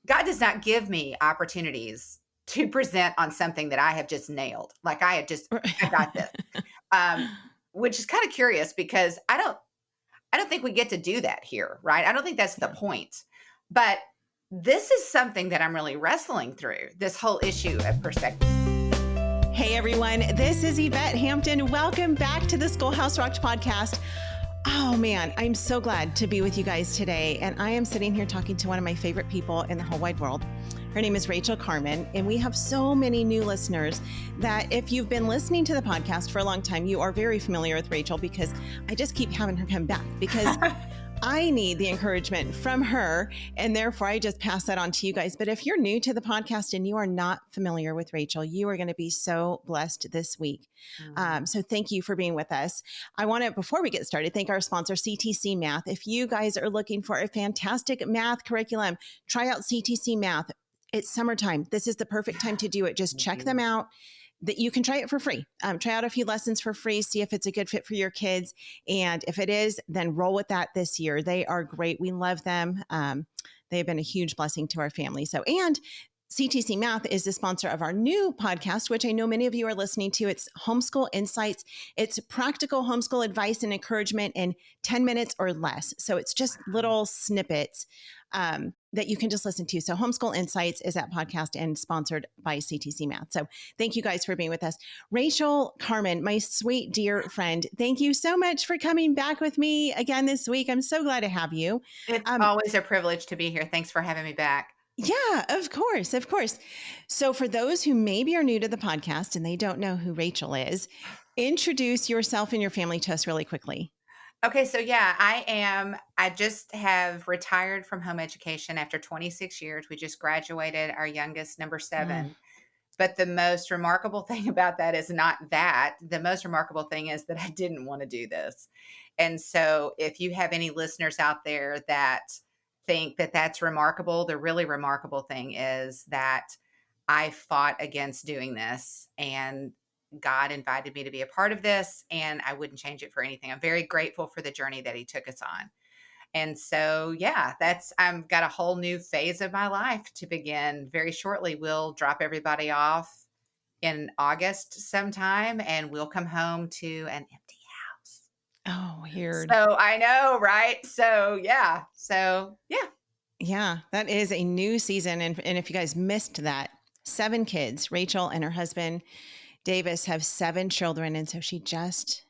God does not give me opportunities to present on something that I have just nailed. Like I got this. Um, which is kind of curious because I don't think we get to do that here, right? I don't think that's the Yeah. point. But this is something that I'm really wrestling through, this whole issue of perspective. Hey everyone, this is Yvette Hampton. Welcome back to the Schoolhouse Rocked Podcast. Oh man, I'm so glad to be with you guys today. And I am sitting here talking to one of my favorite people in the whole wide world. Her name is Rachael Carman. And we have so many new listeners that if you've been listening to the podcast for a long time, you are very familiar with Rachael because I just keep having her come back because I need the encouragement from her, and therefore I just pass that on to you guys. But if you're new to the podcast and you are not familiar with Rachael, you are going to be so blessed this week. So thank you for being with us. I want to, before we get started, thank our sponsor, CTC Math. If you guys are looking for a fantastic math curriculum, try out CTC Math. It's summertime. This is the perfect time to do it. Just check them out. That you can try it for free. Try out a few lessons for free, see if it's a good fit for your kids. And if it is, then roll with that this year. They are great. We love them. They've been a huge blessing to our family. And CTC Math is the sponsor of our new podcast, which I know many of you are listening to. It's Homeschool Insights. It's practical homeschool advice and encouragement in 10 minutes or less. So it's just little snippets that you can just listen to. So Homeschool Insights is that podcast and sponsored by CTC Math. So thank you guys for being with us. Rachael Carman, my sweet dear friend, thank you so much for coming back with me again this week. I'm so glad to have you. It's always a privilege to be here. Thanks for having me back. Yeah, of course. Of course. So for those who maybe are new to the podcast and they don't know who Rachael is, introduce yourself and your family to us really quickly. Okay, so yeah, I just have retired from home education after 26 years. We just graduated our youngest, number 7. But the most remarkable thing about that is not that. The most remarkable thing is that I didn't want to do this. And so if you have any listeners out there that think that that's remarkable, the really remarkable thing is that I fought against doing this, and God invited me to be a part of this, and I wouldn't change it for anything. I'm very grateful for the journey that he took us on. And so, yeah, I've got a whole new phase of my life to begin very shortly. We'll drop everybody off in August sometime, and we'll come home to an empty house. Oh, weird. So I know, right? So yeah. Yeah, that is a new season. And if you guys missed that, 7 kids, Rachael and her husband, Davis, have 7 children. And so she just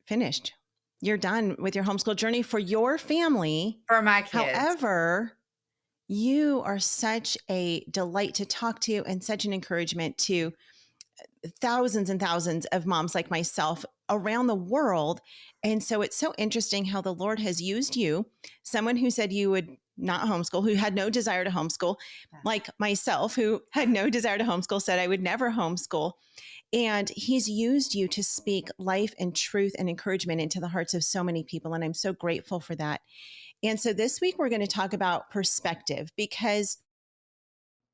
finished. You're done with your homeschool journey for your family. For my kids. However, you are such a delight to talk to and such an encouragement to thousands and thousands of moms like myself around the world. And so it's so interesting how the Lord has used you, someone who said you would not homeschool, who had no desire to homeschool, like myself, who had no desire to homeschool, said I would never homeschool. And he's used you to speak life and truth and encouragement into the hearts of so many people. And I'm so grateful for that. And so this week, we're going to talk about perspective, because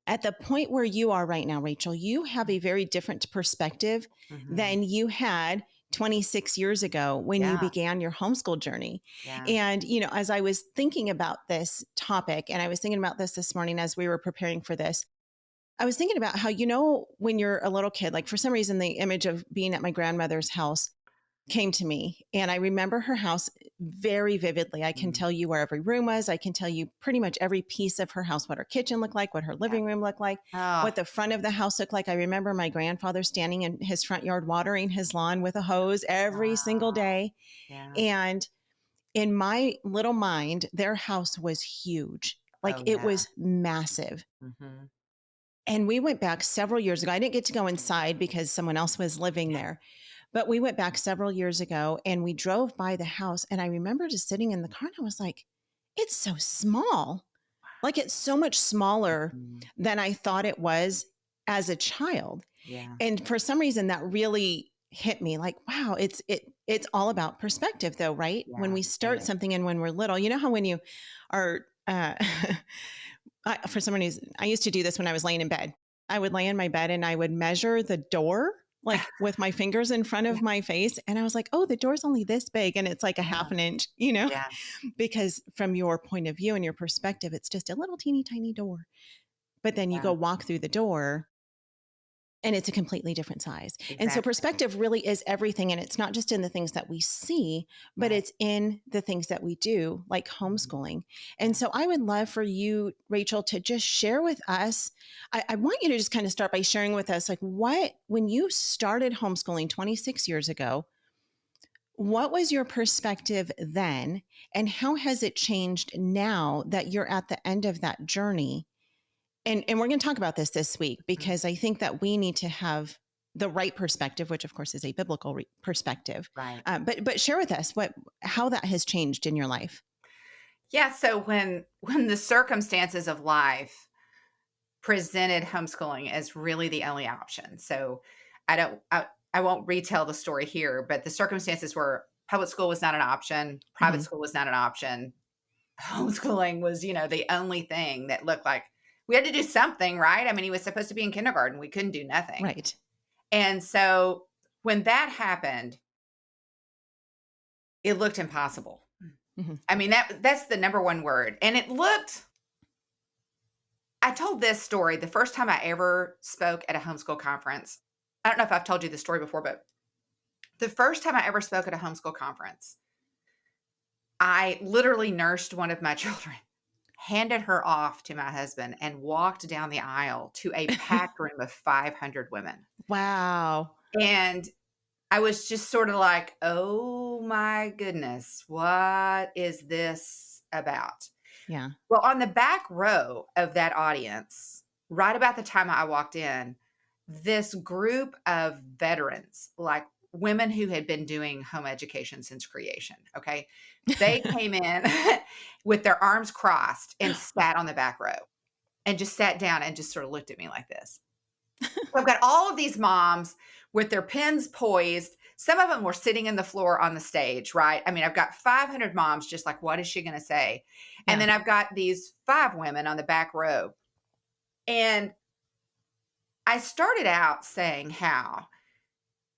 at the point where you are right now, Rachael, you have a very different perspective than you had 26 years ago when you began your homeschool journey. Yeah. And, as I was thinking about this topic, and I was thinking about this morning as we were preparing for this, I was thinking about how, when you're a little kid, like for some reason, the image of being at my grandmother's house came to me. And I remember her house very vividly. I can tell you where every room was. I can tell you pretty much every piece of her house, what her kitchen looked like, what her living room looked like, what the front of the house looked like. I remember my grandfather standing in his front yard, watering his lawn with a hose every single day. Yeah. And in my little mind, their house was huge. It was massive. And we went back several years ago. I didn't get to go inside because someone else was living there. But we went back several years ago and we drove by the house. And I remember just sitting in the car and I was like, it's so small. It's so much smaller than I thought it was as a child. Yeah. And for some reason that really hit me wow, it's all about perspective though, right? Yeah, when we start something and when we're little, how when you are, for some reason, I used to do this when I was laying in bed. I would lay in my bed and I would measure the door, like with my fingers in front of my face. And I was like, oh, the door's only this big and it's like a half an inch, Yeah. because from your point of view and your perspective, it's just a little teeny tiny door. But then you Yeah. go walk through the door and it's a completely different size. And so Exactly. perspective really is everything. And it's not just in the things that we see, but Right. it's in the things that we do, like homeschooling. And so I would love for you, Rachel, to just share with us. I want you to just kind of start by sharing with us, like, when you started homeschooling 26 years ago, what was your perspective then? And how has it changed now that you're at the end of that journey? And we're going to talk about this week, Mhm. because I think that we need to have the right perspective, which of course is a biblical perspective. Right. But share with us how that has changed in your life. Yeah. So when the circumstances of life presented homeschooling as really the only option. So I won't retell the story here, but the circumstances were public school was not an option, private Mhm. school was not an option. Homeschooling was, the only thing that looked like we had to do something, right? I mean, he was supposed to be in kindergarten. We couldn't do nothing. Right. And so when that happened, it looked impossible. Mhm. I mean, that's the number one word. And I told this story the first time I ever spoke at a homeschool conference. I don't know if I've told you this story before, but the first time I ever spoke at a homeschool conference, I literally nursed one of my children, handed her off to my husband, and walked down the aisle to a packed room of 500 women. Wow. And I was just sort of like, oh my goodness, what is this about? Yeah. Well, on the back row of that audience, right about the time I walked in, this group of veterans, like women who had been doing home education since creation, okay, they came in with their arms crossed and sat on the back row and just sat down and just sort of looked at me like this. So I've got all of these moms with their pens poised. Some of them were sitting in the floor on the stage, right? I mean, I've got 500 moms just like, what is she going to say? And Yeah. then I've got these 5 women on the back row. And I started out saying how,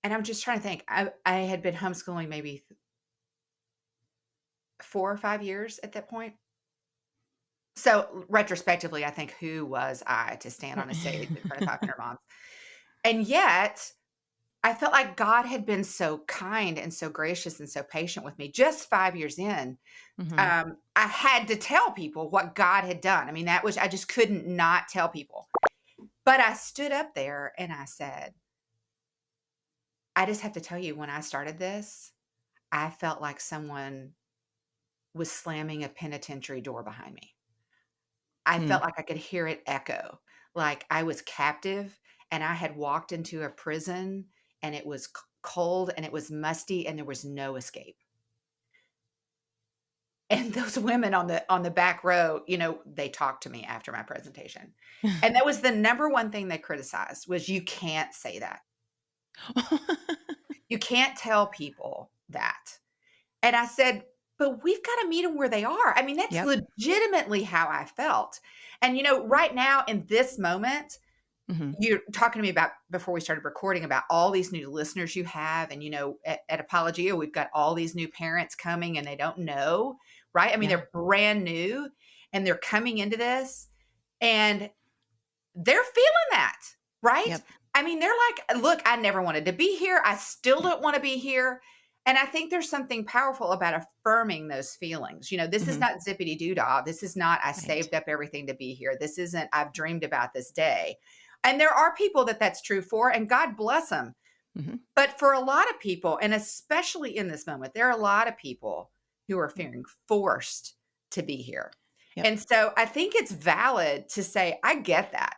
and I'm just trying to think, I had been homeschooling maybe 4 or 5 years at that point. So retrospectively, I think, who was I to stand on a stage in front of 500 moms? And yet I felt like God had been so kind and so gracious and so patient with me just 5 years in. Mhm. I had to tell people what God had done. I mean, I just couldn't not tell people. But I stood up there and I said, I just have to tell you, when I started this, I felt like someone was slamming a penitentiary door behind me. I Mm. felt like I could hear it echo, like I was captive and I had walked into a prison and it was cold and it was musty and there was no escape. And those women on the back row, they talked to me after my presentation. And that was the number one thing they criticized was you can't say that. You can't tell people that. And I said, but we've got to meet them where they are. I mean, that's Yep. legitimately how I felt. And, right now in this moment, Mhm. you're talking to me about, before we started recording, about all these new listeners you have. And, at Apologia, we've got all these new parents coming and they don't know, right? I mean, Yeah. they're brand new and they're coming into this and they're feeling that, right? Yep. I mean, they're like, look, I never wanted to be here. I still don't want to be here. And I think there's something powerful about affirming those feelings. This is Mhm. not zippity doo dah. This is not, I Right. saved up everything to be here. This isn't, I've dreamed about this day. And there are people that that's true for, and God bless them. Mhm. But for a lot of people, and especially in this moment, there are a lot of people who are feeling forced to be here. Yep. And so I think it's valid to say, I get that.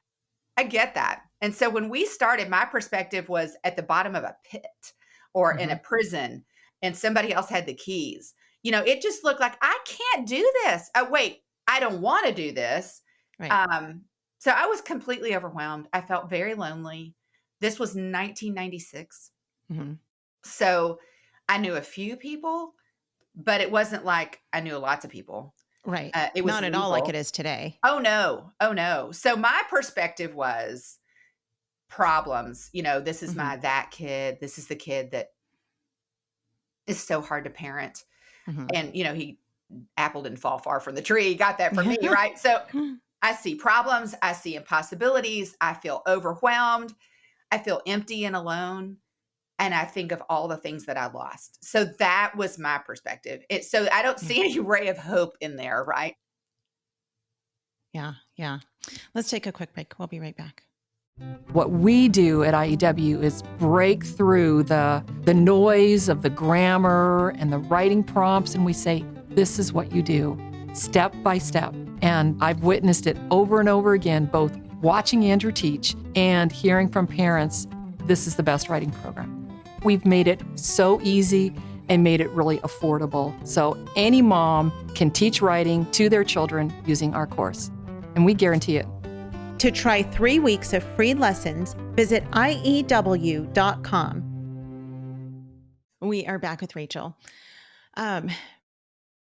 I get that. And so when we started, my perspective was at the bottom of a pit or in a Mhm. prison and somebody else had the keys. It just looked like I can't do this. Oh, wait, I don't want to do this. Right. So I was completely overwhelmed. I felt very lonely. This was 1996. Mhm. So I knew a few people, but it wasn't like I knew lots of people. Right. It was Not at all like it legal. is today. Oh, no. Oh, no. So my perspective was, problems. This is that kid. This is the kid that is so hard to parent. And, apple didn't fall far from the tree. He got that from me, right? So I see problems. I see impossibilities. I feel overwhelmed. I feel empty and alone. And I think of all the things that I lost. So that was my perspective. So I don't see any ray of hope in there, right? Yeah. Yeah. Let's take a quick break. We'll be right back. What we do at IEW is break through the noise of the grammar and the writing prompts, and we say, this is what you do, step by step. And I've witnessed it over and over again, both watching Andrew teach and hearing from parents, this is the best writing program. We've made it so easy and made it really affordable. So any mom can teach writing to their children using our course, and we guarantee it. To try 3 weeks of free lessons, visit IEW.com. We are back with Rachael.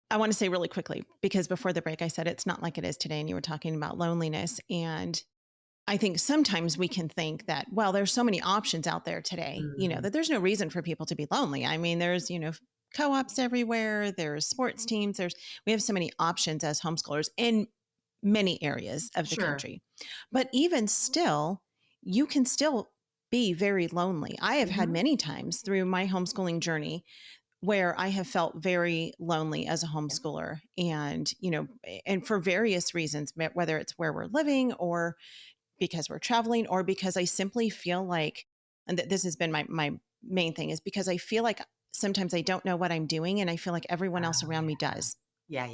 I want to say really quickly, because before the break, I said it's not like it is today, and you were talking about loneliness. And I think sometimes we can think that, well, there's so many options out there today, that there's no reason for people to be lonely. I mean, there's, co-ops everywhere, there's sports teams, we have so many options as homeschoolers in many areas of the country. But even still, you can still be very lonely. I have had many times through my homeschooling journey where I have felt very lonely as a homeschooler, and, and for various reasons, whether it's where we're living or because we're traveling, or because I simply feel like, and this has been my main thing, is because I feel like sometimes I don't know what I'm doing, and I feel like everyone else around me does. Yeah.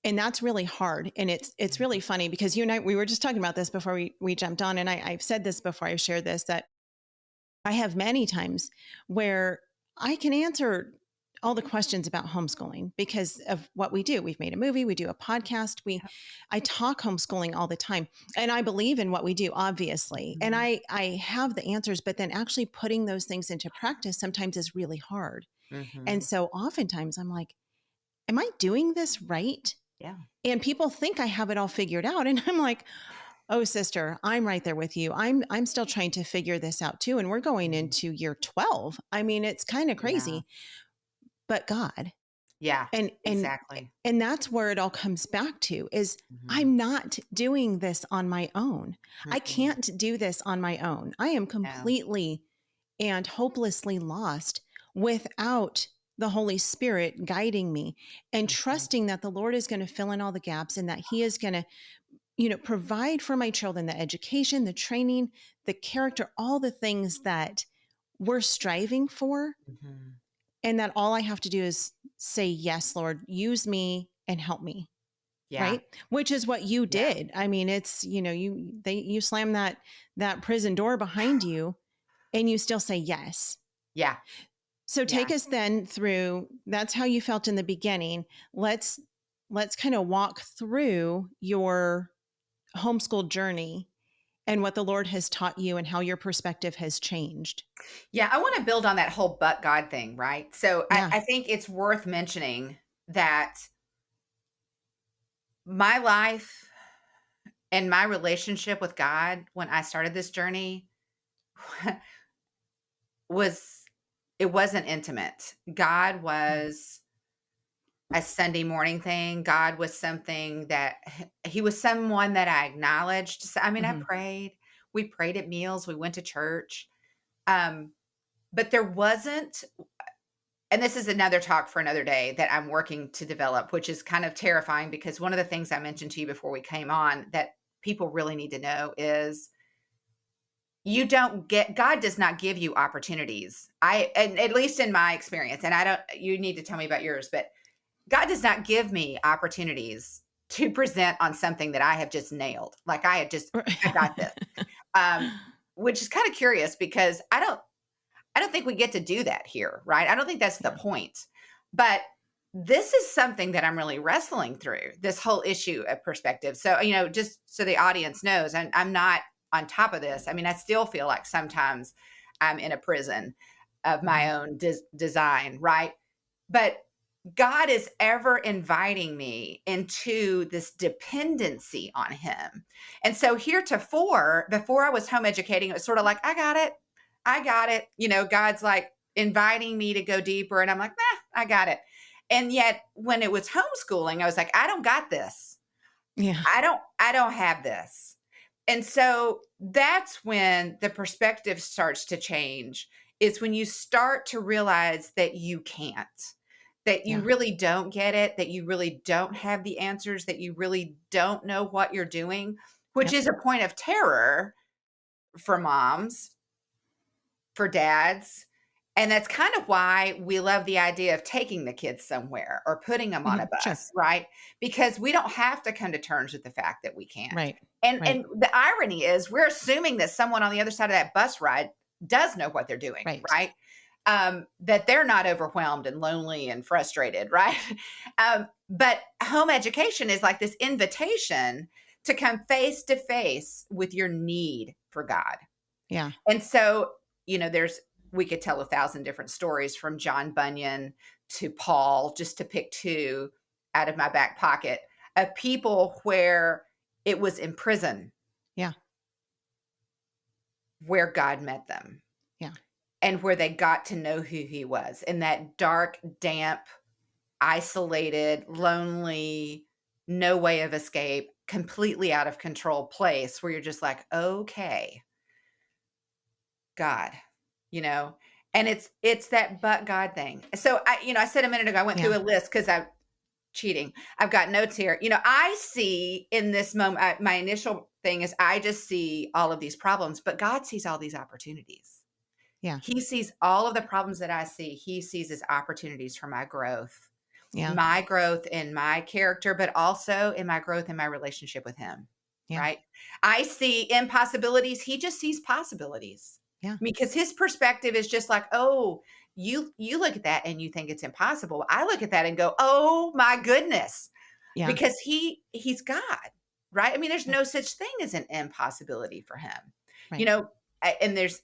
And that's really hard. And it's really funny because you and I, we were just talking about this before we jumped on. And I've said this before, I've shared this, that I have many times where I can answer all the questions about homeschooling because of what we do. We've made a movie, we do a podcast, I talk homeschooling all the time, and I believe in what we do, obviously. And I have the answers, but then actually putting those things into practice sometimes is really hard. And so oftentimes I'm like, am I doing this right? Yeah. And people think I have it all figured out. And I'm like, oh, sister, I'm right there with you. I'm still trying to figure this out too. And we're going into year 12. I mean, it's kind of crazy, but God. Yeah, and exactly. And that's where it all comes back to is I'm not doing this on my own. I can't do this on my own. I am completely and hopelessly lost without the Holy Spirit guiding me and trusting that the Lord is going to fill in all the gaps, and that He is going to, provide for my children the education, the training, the character, all the things that we're striving for. And that all I have to do is say, yes, Lord, use me and help me. Yeah. Right. Which is what you did. I mean, it's, you slam that prison door behind you and you still say yes. Yeah. So take us then through, that's how you felt in the beginning. Let's kind of walk through your homeschool journey and what the Lord has taught you and how your perspective has changed. Yeah. I want to build on that whole but God thing, right? So I think it's worth mentioning that my life and my relationship with God when I started this journey it wasn't intimate. God was a Sunday morning thing. God was something that He was someone that I acknowledged. I mean, I prayed. We prayed at meals. We went to church. But there wasn't, and this is another talk for another day that I'm working to develop, which is kind of terrifying because one of the things I mentioned to you before we came on that people really need to know is God does not give you opportunities. And at least in my experience, and you need to tell me about yours, but God does not give me opportunities to present on something that I have just nailed. Like I got this, which is kind of curious because I don't think we get to do that here, right? I don't think that's the point. But this is something that I'm really wrestling through, this whole issue of perspective. So, just so the audience knows, and I'm not on top of this. I mean, I still feel like sometimes I'm in a prison of my own design, right? But God is ever inviting me into this dependency on him. And so heretofore, before I was home educating, it was sort of like, I got it. I got it. God's like inviting me to go deeper. And I'm like, I got it. And yet when it was homeschooling, I was like, I don't got this. Yeah. I don't have this. And so that's when the perspective starts to change. It's when you start to realize that you can't, that you really don't get it, that you really don't have the answers, that you really don't know what you're doing, which is a point of terror for moms, for dads. And that's kind of why we love the idea of taking the kids somewhere or putting them on a bus, right? Because we don't have to come to terms with the fact that we can't. Right. And the irony is we're assuming that someone on the other side of that bus ride does know what they're doing, right? That they're not overwhelmed and lonely and frustrated, right? But home education is like this invitation to come face to face with your need for God. Yeah. And so, we could tell 1,000 different stories from John Bunyan to Paul, just to pick two out of my back pocket, of people where it was in prison. Yeah. Where God met them. Yeah. And where they got to know who he was in that dark, damp, isolated, lonely, no way of escape, completely out of control place where you're just like, okay, God, and it's that but God thing. So I said a minute ago, I went through a list because I'm cheating. I've got notes here. I see in this moment, my initial thing is I just see all of these problems, but God sees all these opportunities. Yeah. He sees all of the problems that I see. He sees as opportunities for my growth. Yeah. My growth in my character, but also in my growth in my relationship with him. Yeah. Right. I see impossibilities. He just sees possibilities. Yeah. Because his perspective is just like, oh, you look at that and you think it's impossible. I look at that and go, oh my goodness. Yeah. Because he's God, right? I mean, there's no such thing as an impossibility for him. Right. And there's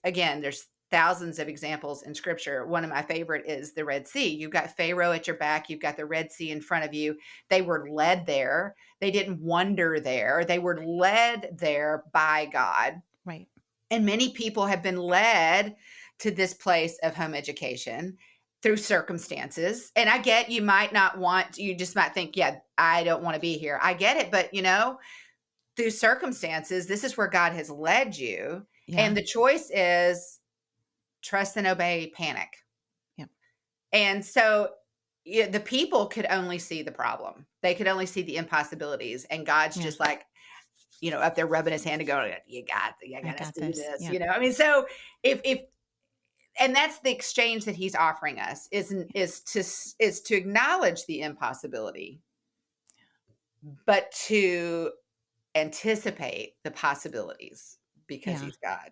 thousands of examples in scripture. One of my favorite is the Red Sea. You've got Pharaoh at your back. You've got the Red Sea in front of you. They were led there. They didn't wander there. They were led there by God. Right. And many people have been led to this place of home education through circumstances. And I get you might not want, you just might think, yeah, I don't want to be here. I get it. But, through circumstances, this is where God has led you. Yeah. And the choice is trust and obey, panic. Yeah. And so the people could only see the problem. They could only see the impossibilities. And God's just like, up there rubbing his hand and going, you got to do this, I mean, so if, and that's the exchange that he's offering us is to acknowledge the impossibility, but to anticipate the possibilities because he's God.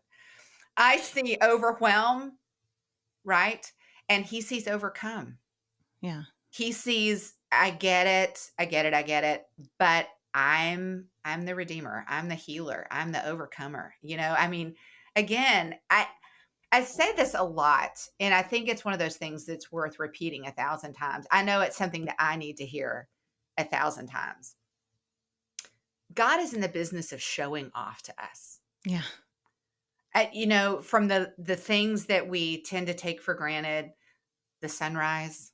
I see overwhelm, right? And he sees overcome. Yeah. He sees, I get it, but I'm the redeemer. I'm the healer. I'm the overcomer. I mean, again, I say this a lot, and I think it's one of those things that's worth repeating 1,000 times. I know it's something that I need to hear 1,000 times. God is in the business of showing off to us. Yeah. From the things that we tend to take for granted, the sunrise,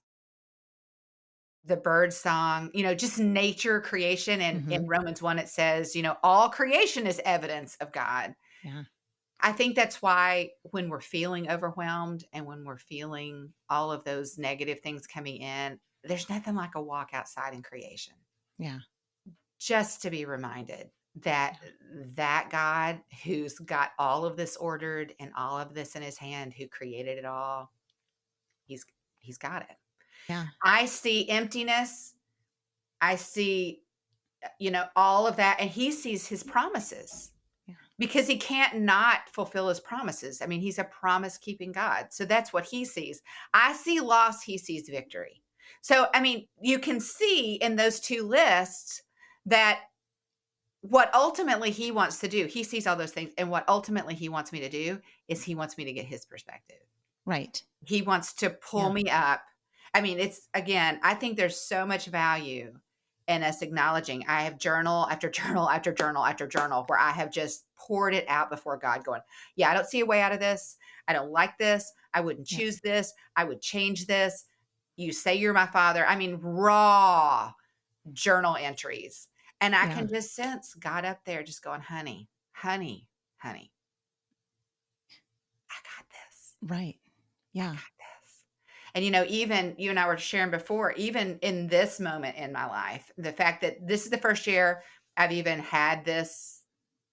the bird song, just nature, creation. And in Romans 1, it says, all creation is evidence of God. Yeah. I think that's why when we're feeling overwhelmed and when we're feeling all of those negative things coming in, there's nothing like a walk outside in creation. Yeah. Just to be reminded that God who's got all of this ordered and all of this in his hand, who created it all, he's got it. Yeah. I see emptiness. I see, all of that. And he sees his promises because he can't not fulfill his promises. I mean, he's a promise keeping God. So that's what he sees. I see loss. He sees victory. So, I mean, you can see in those two lists that what ultimately he wants to do, he sees all those things. And what ultimately he wants me to do is he wants me to get his perspective. Right. He wants to pull me up I mean, it's again, I think there's so much value in us acknowledging. I have journal after journal after journal after journal where I have just poured it out before God, going, yeah, I don't see a way out of this. I don't like this. I wouldn't Yeah. choose this. I would change this. You say you're my father. I mean, raw journal entries. And I Yeah. can just sense God up there just going, honey, honey, honey, I got this. Right. Yeah. Got this. And, even you and I were sharing before, even in this moment in my life, the fact that this is the first year I've even had this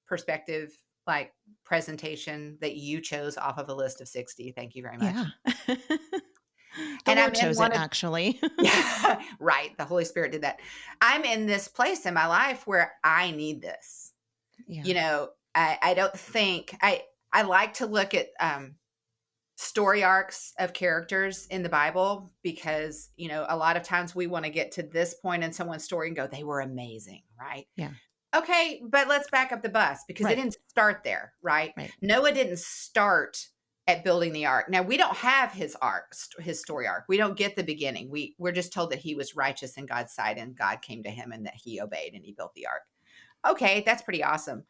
perspective, like presentation that you chose off of a list of 60. Thank you very much. Yeah. The And I'm Lord in chose one it, of, actually. yeah, right. The Holy Spirit did that. I'm in this place in my life where I need this. Yeah. I don't think I like to look at story arcs of characters in the Bible because, a lot of times we want to get to this point in someone's story and go, they were amazing, right? Yeah. Okay, but let's back up the bus because Right. it didn't start there, right? Right. Noah didn't start at building the ark. Now, we don't have his story arc. We don't get the beginning. We're just told that he was righteous in God's sight and God came to him and that he obeyed and he built the ark. Okay, that's pretty awesome.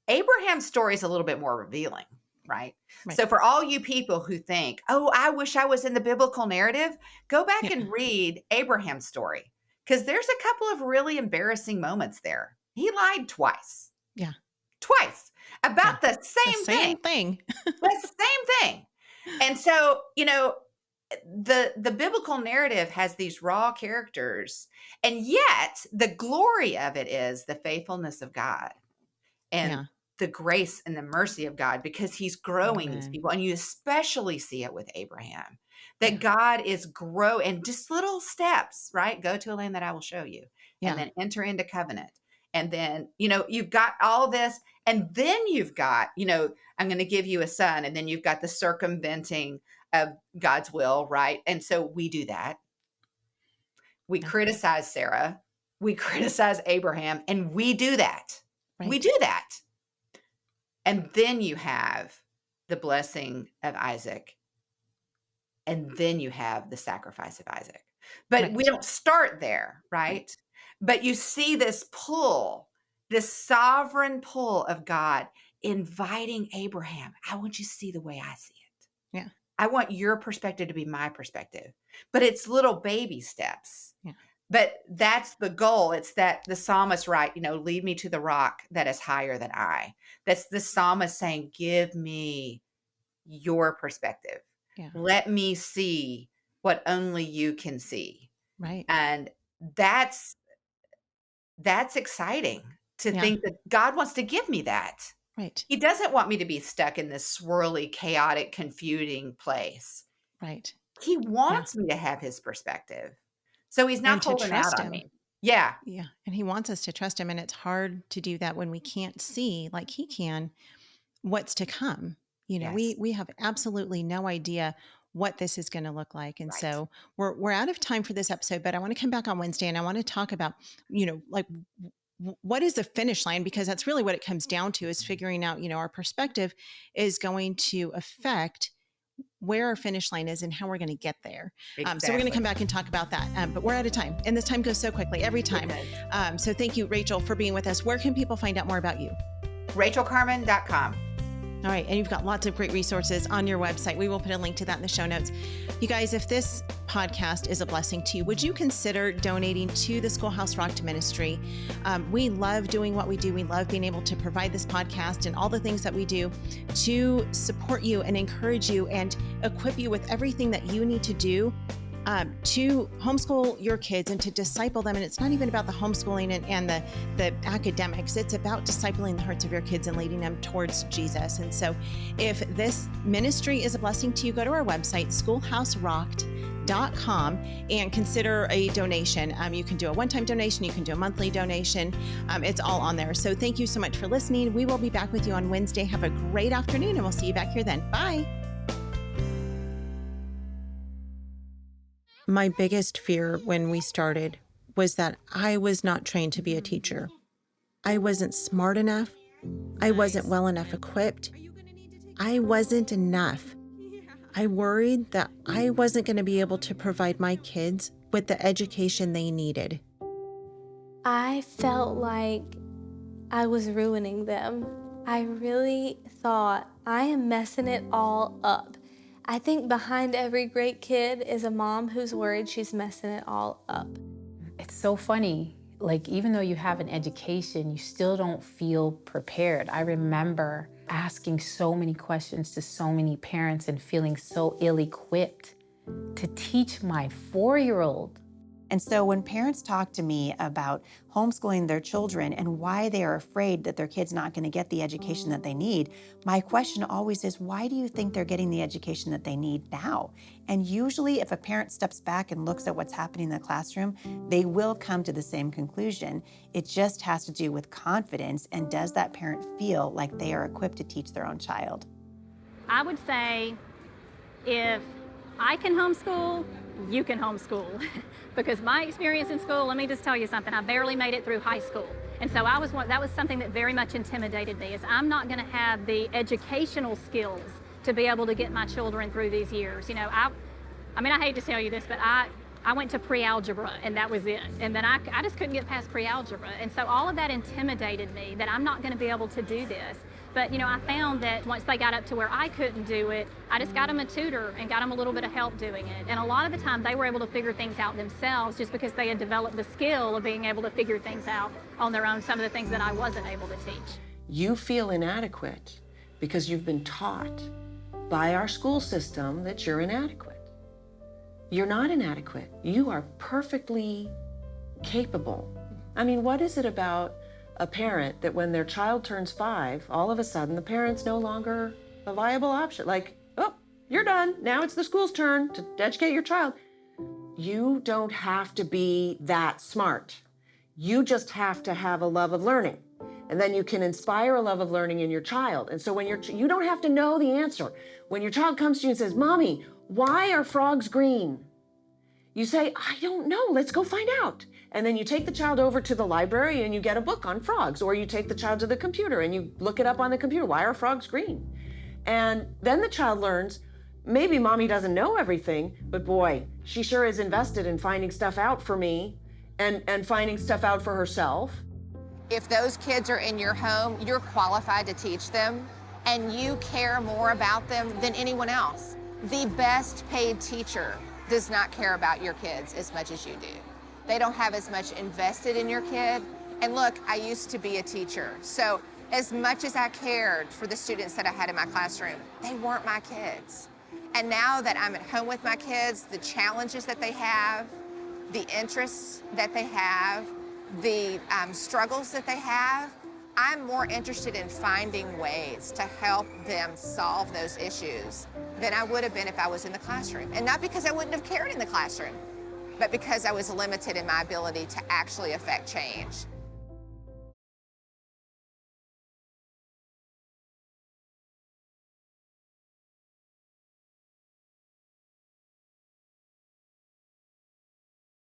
Abraham's story is a little bit more revealing, right? Right. So for all you people who think, oh, I wish I was in the biblical narrative, go back Yeah. and read Abraham's story because there's a couple of really embarrassing moments there. He lied twice. Yeah. Twice about the same thing. The same thing. And so, the biblical narrative has these raw characters, and yet the glory of it is the faithfulness of God and Yeah. the grace and the mercy of God because he's growing these Amen. people. And you especially see it with Abraham, that Yeah. God is growing just little steps, right? Go to a land that I will show you Yeah. and then enter into covenant. And then, you've got all this, and then you've got, I'm going to give you a son, and then you've got the circumventing of God's will, right? And so we do that. We Yeah. criticize Sarah, we criticize Abraham, and we do that. We Right. do that. And then you have the blessing of Isaac, and then you have the sacrifice of Isaac. But we Right. don't start there, right? But you see this pull, this sovereign pull of God inviting Abraham. I want you to see the way I see it. Yeah. I want your perspective to be my perspective. But it's little baby steps. Yeah. But that's the goal. It's that the psalmist, right? Lead me to the rock that is higher than I. That's the psalmist saying, give me your perspective. Yeah. Let me see what only you can see. Right. And that's exciting to Yeah. think that God wants to give me that. Right. He doesn't want me to be stuck in this swirly, chaotic, confusing place. Right. He wants me to have his perspective. So he's not And to holding out trust on him. me. Yeah. Yeah. And he wants us to trust him. And it's hard to do that when we can't see, like he can, what's to come. Yes. We have absolutely no idea what this is going to look like. And Right. so we're out of time for this episode, but I want to come back on Wednesday and I want to talk about, like what is the finish line? Because that's really what it comes down to, is figuring out, our perspective is going to affect where our finish line is and how we're going to get there. So we're going to come back and talk about that. But we're out of time, and this time goes so quickly every time. So thank you, Rachael, for being with us. Where can people find out more about you? RachelCarman.com. All right. And you've got lots of great resources on your website. We will put a link to that in the show notes. You guys, if this podcast is a blessing to you, would you consider donating to the Schoolhouse Rocked ministry? We love doing what we do. We love being able to provide this podcast and all the things that we do to support you and encourage you and equip you with everything that you need to do to homeschool your kids and to disciple them. And it's not even about the homeschooling and the academics. It's about discipling the hearts of your kids and leading them towards Jesus. And so if this ministry is a blessing to you, go to our website, schoolhouserocked.com, and consider a donation. You can do a one-time donation. You can do a monthly donation. It's all on there. So thank you so much for listening. We will be back with you on Wednesday. Have a great afternoon, and we'll see you back here then. Bye. My biggest fear when we started was that I was not trained to be a teacher. I wasn't smart enough. I wasn't well enough equipped. I wasn't enough. I worried that I wasn't going to be able to provide my kids with the education they needed. I felt like I was ruining them. I really thought, I am messing it all up. I think behind every great kid is a mom who's worried she's messing it all up. It's so funny. Like, even though you have an education, you still don't feel prepared. I remember asking so many questions to so many parents and feeling so ill-equipped to teach my 4-year-old. And so when parents talk to me about homeschooling their children and why they are afraid that their kid's not going to get the education that they need, my question always is, why do you think they're getting the education that they need now? And usually if a parent steps back and looks at what's happening in the classroom, they will come to the same conclusion. It just has to do with confidence, and does that parent feel like they are equipped to teach their own child? I would say if I can homeschool, you can homeschool. Because my experience in school, let me just tell you something, I barely made it through high school. And so that was something that very much intimidated me, is I'm not gonna have the educational skills to be able to get my children through these years. You know, I mean, I hate to tell you this, but I went to pre-algebra and that was it. And then I just couldn't get past pre-algebra. And so all of that intimidated me, that I'm not gonna be able to do this. But, you know, I found that once they got up to where I couldn't do it, I just got them a tutor and got them a little bit of help doing it. And a lot of the time they were able to figure things out themselves just because they had developed the skill of being able to figure things out on their own, some of the things that I wasn't able to teach. You feel inadequate because you've been taught by our school system that you're inadequate. You're not inadequate. You are perfectly capable. I mean, what is it about a parent that when their child turns 5, all of a sudden the parent's no longer a viable option? Like, oh, you're done. Now it's the school's turn to educate your child. You don't have to be that smart. You just have to have a love of learning. And then you can inspire a love of learning in your child. And so when you don't have to know the answer. When your child comes to you and says, Mommy, why are frogs green? You say, I don't know, let's go find out. And then you take the child over to the library and you get a book on frogs, or you take the child to the computer and you look it up on the computer. Why are frogs green? And then the child learns, maybe Mommy doesn't know everything, but boy, she sure is invested in finding stuff out for me and finding stuff out for herself. If those kids are in your home, you're qualified to teach them, and you care more about them than anyone else. The best paid teacher does not care about your kids as much as you do. They don't have as much invested in your kid. And look, I used to be a teacher. So as much as I cared for the students that I had in my classroom, they weren't my kids. And now that I'm at home with my kids, the challenges that they have, the interests that they have, the struggles that they have, I'm more interested in finding ways to help them solve those issues than I would have been if I was in the classroom. And not because I wouldn't have cared in the classroom, but because I was limited in my ability to actually affect change.